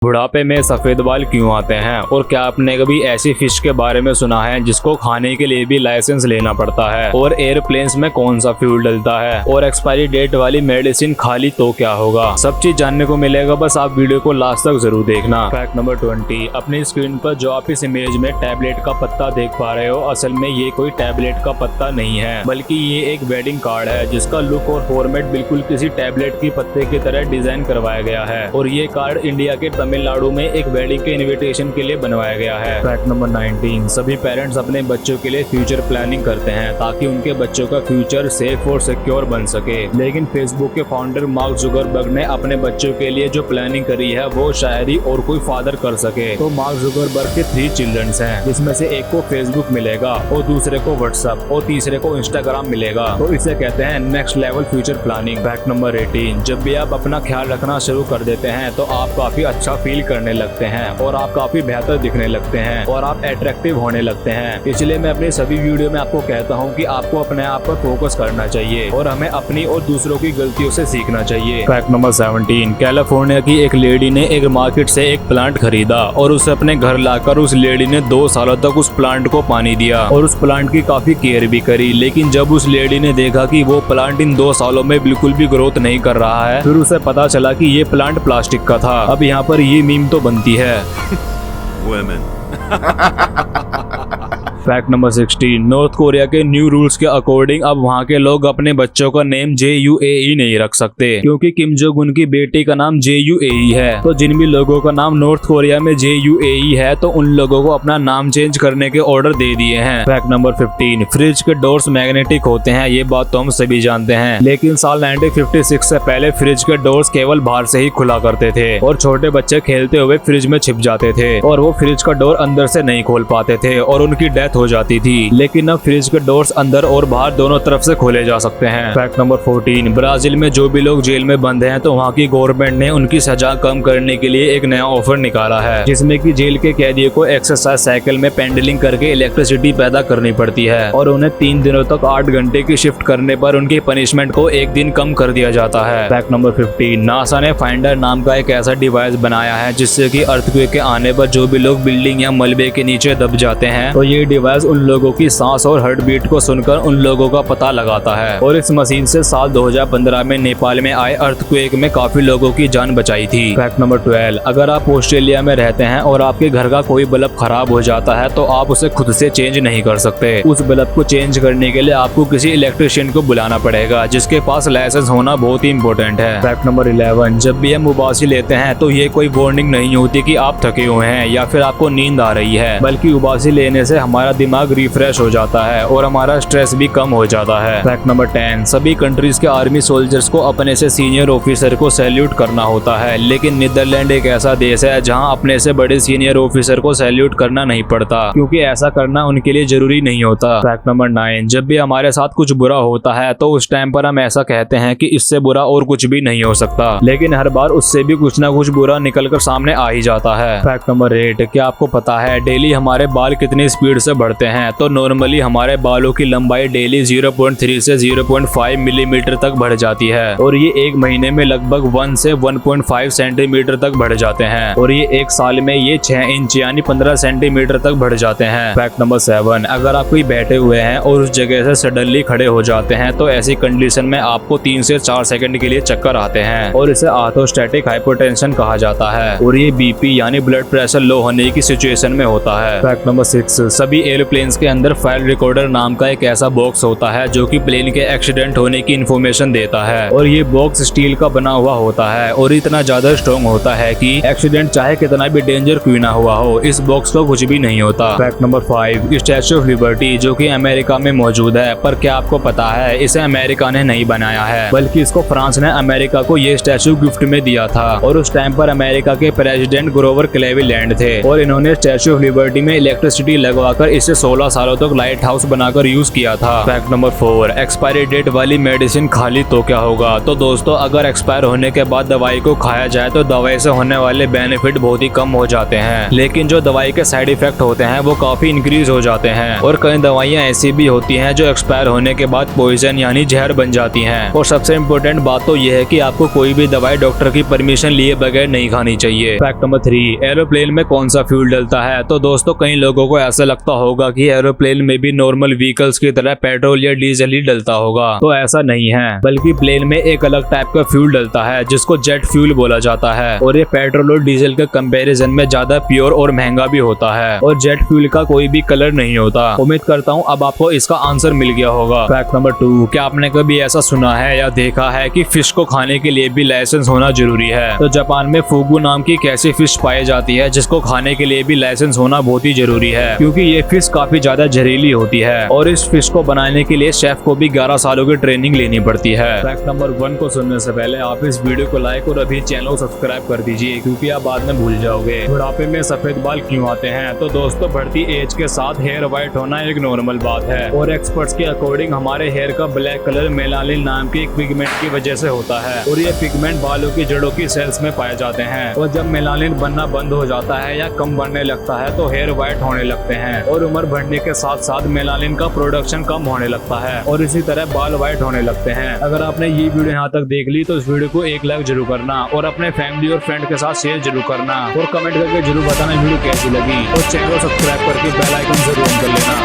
बुढ़ापे में सफेद बाल क्यों आते हैं और क्या आपने कभी ऐसी फिश के बारे में सुना है जिसको खाने के लिए भी लाइसेंस लेना पड़ता है, और एयरप्लेन्स में कौन सा फ्यूल डलता है, और एक्सपायरी डेट वाली मेडिसिन खाली तो क्या होगा। सब चीज जानने को मिलेगा, बस आप वीडियो को लास्ट तक जरूर देखना। फैक्ट नंबर 20, अपनी स्क्रीन पर जो आप इस इमेज में टैबलेट का पत्ता देख पा रहे हो, असल में ये कोई टैबलेट का पत्ता नहीं है, बल्कि ये एक वेडिंग कार्ड है जिसका लुक और फॉर्मेट बिल्कुल किसी टैबलेट की पत्ते की तरह डिजाइन करवाया गया है। और ये कार्ड इंडिया के तमिलनाडु में एक वेडिंग के इनविटेशन के लिए बनवाया गया है। फैक्ट नंबर 19, सभी पेरेंट्स अपने बच्चों के लिए फ्यूचर प्लानिंग करते हैं ताकि उनके बच्चों का फ्यूचर सेफ और सिक्योर बन सके, लेकिन फेसबुक के फाउंडर मार्क जुकरबर्ग ने अपने बच्चों के लिए जो प्लानिंग करी है वो शायद ही और कोई फादर कर सके। तो मार्क जुकरबर्ग के 3 चिल्ड्रंस हैं, जिसमें से एक को फेसबुक मिलेगा और दूसरे को व्हाट्सएप और तीसरे को इंस्टाग्राम मिलेगा। तो इसे कहते हैं next level future planning. Fact number 18, जब भी आप अपना ख्याल रखना शुरू कर देते हैं तो आप काफी अच्छा फील करने लगते हैं और आप काफी बेहतर दिखने लगते हैं और आप अट्रैक्टिव होने लगते हैं। इसलिए मैं अपने सभी वीडियो में आपको कहता हूं कि आपको अपने आप पर फोकस करना चाहिए और हमें अपनी और दूसरों की गलतियों से सीखना चाहिए। फैक्ट नंबर 17, कैलिफोर्निया की एक लेडी ने एक मार्केट से एक प्लांट खरीदा और उसे अपने घर लाकर उस लेडी ने 2 सालों तक उस प्लांट को पानी दिया और उस प्लांट की काफी केयर भी करी, लेकिन जब उस लेडी ने देखा कि वो प्लांट इन 2 सालों में बिल्कुल भी ग्रोथ नहीं कर रहा है, फिर उसे पता चला कि ये प्लांट प्लास्टिक का था। अब यहाँ पर ये मीम तो बनती है। फैक्ट नंबर 16, नॉर्थ कोरिया के न्यू रूल्स के अकॉर्डिंग अब वहाँ के लोग अपने बच्चों का नेम JUAE नहीं रख सकते, क्योंकि किम जोंग उन की बेटी का नाम JUAE है। तो जिन भी लोगों का नाम नॉर्थ कोरिया में JUAE है तो उन लोगों को अपना नाम चेंज करने के ऑर्डर दे दिए हैं। फैक्ट नंबर 15, फ्रिज के डोर्स मैग्नेटिक होते हैं, ये बात तो हम सभी जानते हैं, लेकिन साल 1956 से पहले फ्रिज के डोर्स केवल बाहर से ही खुला करते थे और छोटे बच्चे खेलते हुए फ्रिज में छिप जाते थे और वो फ्रिज का डोर अंदर से नहीं खोल पाते थे और उनकी डेथ हो जाती थी। लेकिन अब फ्रिज के डोर्स अंदर और बाहर दोनों तरफ से खोले जा सकते हैं। फैक्ट नंबर 14, ब्राजील में जो भी लोग जेल में बंद हैं तो वहाँ की गवर्नमेंट ने उनकी सजा कम करने के लिए एक नया ऑफर निकाला है, जिसमें कि जेल के कैदियों को एक्सरसाइज साइकिल में पेंडलिंग करके इलेक्ट्रिसिटी पैदा करनी पड़ती है और उन्हें 3 दिनों तक 8 घंटे की शिफ्ट करने पर उनकी पनिशमेंट को 1 दिन कम कर दिया जाता है। फैक्ट नंबर 15, नासा ने फाइंडर नाम का एक ऐसा डिवाइस बनाया है जिससे कि अर्थक्वेक के आने पर जो भी लोग बिल्डिंग या मलबे के नीचे दब जाते हैं तो ये डिवाइस उन लोगों की सांस और हार्ट बीट को सुनकर उन लोगों का पता लगाता है। और इस मशीन से साल 2015 में नेपाल में आए अर्थक्वेक में काफी लोगों की जान बचाई थी। फैक्ट नंबर 12, अगर आप ऑस्ट्रेलिया में रहते हैं और आपके घर का कोई बल्ब खराब हो जाता है तो आप उसे खुद से चेंज नहीं कर सकते। उस बल्ब को चेंज करने के लिए आपको किसी इलेक्ट्रिशियन को बुलाना पड़ेगा, जिसके पास लाइसेंस होना बहुत ही इंपॉर्टेंट है। फैक्ट नंबर 11, जब भी हम उबासी लेते हैं तो ये कोई वार्निंग नहीं होती कि आप थके हुए हैं या फिर आपको नींद आ रही है, बल्कि उबासी लेने से हमारा दिमाग रिफ्रेश हो जाता है और हमारा स्ट्रेस भी कम हो जाता है। फैक्ट नंबर 10, सभी कंट्रीज के आर्मी सोल्जर्स को अपने से सीनियर ऑफिसर को सैल्यूट करना होता है, लेकिन नीदरलैंड एक ऐसा देश है जहां अपने से बड़े सीनियर ऑफिसर को सैल्यूट करना नहीं पड़ता, क्योंकि ऐसा करना उनके लिए जरूरी नहीं होता। फैक्ट नंबर 9, जब भी हमारे साथ कुछ बुरा होता है तो उस टाइम पर हम ऐसा कहते हैं कि इससे बुरा और कुछ भी नहीं हो सकता, लेकिन हर बार उससे भी कुछ ना कुछ बुरा निकल कर सामने आ ही जाता है। फैक्ट नंबर 8, क्या आपको पता है डेली हमारे बाल कितनी स्पीड से बढ़ते हैं? तो नॉर्मली हमारे बालों की लंबाई डेली 0.3 से 0.5 मिलीमीटर तक बढ़ जाती है और ये एक महीने में लगभग 1 से 1.5 सेंटीमीटर तक बढ़ जाते हैं और ये एक साल में ये 6 इंच यानी 15 सेंटीमीटर तक बढ़ जाते हैं। फैक्ट नंबर 7, अगर आप कोई बैठे हुए हैं और उस जगह से सडनली खड़े हो जाते हैं तो ऐसी कंडीशन में आपको 3 से 4 सेकंड के लिए चक्कर आते हैं और इसे ऑर्थोस्टैटिक हाइपोटेंशन कहा जाता है और ये बीपी यानी ब्लड प्रेशर लो होने की सिचुएशन में होता है। फैक्ट नंबर 6, सभी एयरप्लेन्स के अंदर फाइल रिकॉर्डर नाम का एक ऐसा बॉक्स होता है जो कि प्लेन के एक्सीडेंट होने की इंफॉर्मेशन देता है और ये बॉक्स स्टील का बना हुआ होता है और इतना ज्यादा स्ट्रॉन्ग होता है कि एक्सीडेंट चाहे कितना भी डेंजर क्यों ना हुआ हो, इस बॉक्स को कुछ भी नहीं होता। Fact number 5, statue of liberty जो कि अमेरिका में मौजूद है, पर क्या आपको पता है इसे अमेरिका ने नहीं बनाया है, बल्कि इसको फ्रांस ने अमेरिका को ये स्टैच्यू गिफ्ट में दिया था और उस टाइम पर अमेरिका के प्रेसिडेंट ग्रोवर क्लेवेलैंड थे और इन्होंने स्टैच्यू ऑफ लिबर्टी में इलेक्ट्रिसिटी लगवाकर इसे 16 सालों तक लाइट हाउस बनाकर यूज किया था। फैक्ट नंबर 4, एक्सपायरी डेट वाली मेडिसिन खा ली तो क्या होगा। तो दोस्तों अगर एक्सपायर होने के बाद दवाई को खाया जाए तो दवाई से होने वाले बेनिफिट बहुत ही कम हो जाते हैं, लेकिन जो दवाई के साइड इफेक्ट होते हैं वो काफी इंक्रीज हो जाते हैं। और कई दवाइयाँ ऐसी भी होती हैं जो एक्सपायर होने के बाद पॉइजन यानी जहर बन जाती हैं। और सबसे इम्पोर्टेंट बात तो यह है कि आपको कोई भी दवाई डॉक्टर की परमिशन लिए बगैर नहीं खानी चाहिए। फैक्ट नंबर 3, एरोप्लेन में कौन सा फ्यूल डलता है। तो दोस्तों कई लोगों को ऐसा लगता होगा कि एरोप्लेन में भी नॉर्मल व्हीकल्स की तरह पेट्रोल या डीजल ही डलता होगा, तो ऐसा नहीं है, बल्कि प्लेन में एक अलग टाइप का फ्यूल डलता है जिसको जेट फ्यूल बोला जाता है। और ये पेट्रोल और डीजल के कंपैरिजन में ज्यादा प्योर और महंगा भी होता है। और जेट फ्यूल का कोई भी कलर नहीं होता। उम्मीद करता हूँ अब आपको इसका आंसर मिल गया होगा। फैक्ट नंबर 2, क्या आपने कभी ऐसा सुना है या देखा है कि फिश को खाने के लिए भी लाइसेंस होना जरूरी है। तो जापान में फुगु नाम की एक ऐसी फिश पाई जाती है जिसको खाने के लिए भी लाइसेंस होना बहुत ही जरूरी है, क्योंकि ये फिश काफी ज्यादा जहरीली होती है। और इस फिश को बनाने के लिए शेफ को भी 11 सालों की ट्रेनिंग लेनी पड़ती है। फैक्ट नंबर 1 को सुनने से पहले आप इस वीडियो को लाइक और अभी चैनल को सब्सक्राइब कर दीजिए, क्योंकि आप बाद में भूल जाओगे। बुढ़ापे में सफेद बाल क्यों आते हैं। तो दोस्तों बढ़ती एज के साथ हेयर व्हाइट होना एक नॉर्मल बात है, और एक्सपर्ट्स के अकॉर्डिंग हमारे हेयर का ब्लैक कलर मेलानिन नाम की एक पिगमेंट की वजह से होता है। और ये पिगमेंट बालों की जड़ों की सेल्स में पाए जाते हैं। और जब मेलानिन बनना बंद हो जाता है या कम बनने लगता है तो हेयर व्हाइट होने लगते हैं। और उम्र बढ़ने के साथ साथ मेलानिन का प्रोडक्शन कम होने लगता है, और इसी तरह बाल व्हाइट होने लगते हैं। अगर आपने ये वीडियो यहाँ तक देख ली तो इस वीडियो को एक लाइक जरूर करना, और अपने फैमिली और फ्रेंड के साथ शेयर जरूर करना, और कमेंट करके जरूर बताना वीडियो कैसी लगी। और चैनल को सब्सक्राइब करके बेल आइकन जरूर ऑन कर लेना।